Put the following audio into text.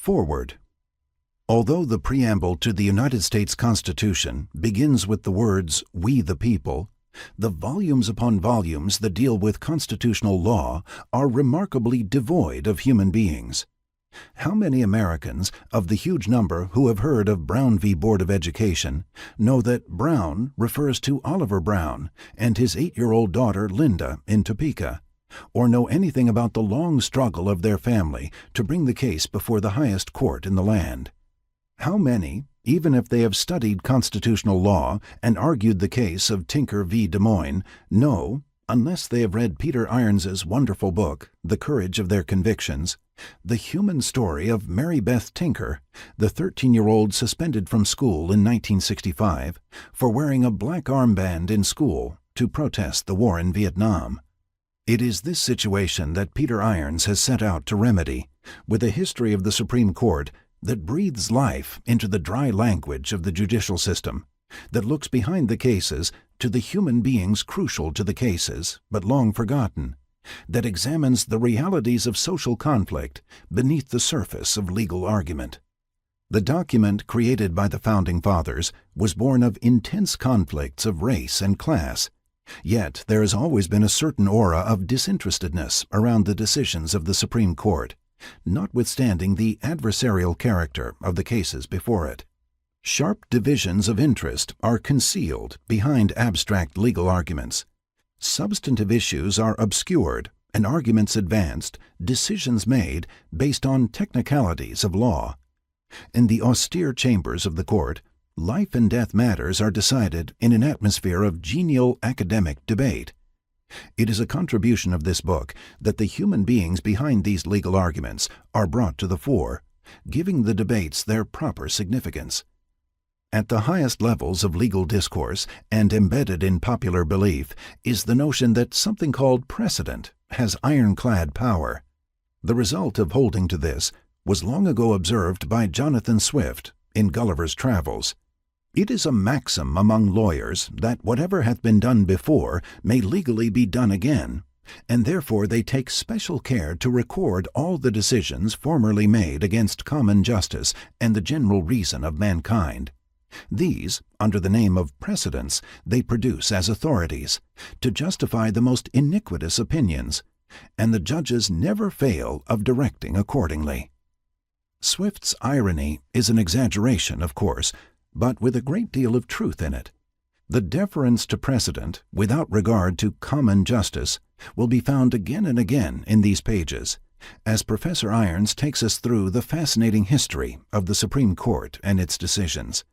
Foreword. Although the preamble to the United States Constitution begins with the words, "We the people," the volumes upon volumes that deal with constitutional law are remarkably devoid of human beings. How many Americans, of the huge number who have heard of Brown v. Board of Education, know that Brown refers to Oliver Brown and his 8-year-old daughter Linda in Topeka, or know anything about the long struggle of their family to bring the case before the highest court in the land? How many, even if they have studied constitutional law and argued the case of Tinker v. Des Moines, know, unless they have read Peter Irons's wonderful book, The Courage of Their Convictions, the human story of Mary Beth Tinker, the 13-year-old suspended from school in 1965 for wearing a black armband in school to protest the war in Vietnam? It is this situation that Peter Irons has set out to remedy, with a history of the Supreme Court that breathes life into the dry language of the judicial system, that looks behind the cases to the human beings crucial to the cases, but long forgotten, that examines the realities of social conflict beneath the surface of legal argument. The document created by the Founding Fathers was born of intense conflicts of race and class, yet there has always been a certain aura of disinterestedness around the decisions of the Supreme Court, notwithstanding the adversarial character of the cases before it. Sharp divisions of interest are concealed behind abstract legal arguments. Substantive issues are obscured and arguments advanced, decisions made based on technicalities of law. In the austere chambers of the court, life and death matters are decided in an atmosphere of genial academic debate. It is a contribution of this book that the human beings behind these legal arguments are brought to the fore, giving the debates their proper significance. At the highest levels of legal discourse and embedded in popular belief is the notion that something called precedent has ironclad power. The result of holding to this was long ago observed by Jonathan Swift in Gulliver's Travels. It is a maxim among lawyers that whatever hath been done before may legally be done again, and therefore they take special care to record all the decisions formerly made against common justice and the general reason of mankind. These, under the name of precedents, they produce as authorities, to justify the most iniquitous opinions, and the judges never fail of directing accordingly. Swift's irony is an exaggeration, of course, but with a great deal of truth in it. The deference to precedent, without regard to common justice, will be found again and again in these pages, as Professor Irons takes us through the fascinating history of the Supreme Court and its decisions.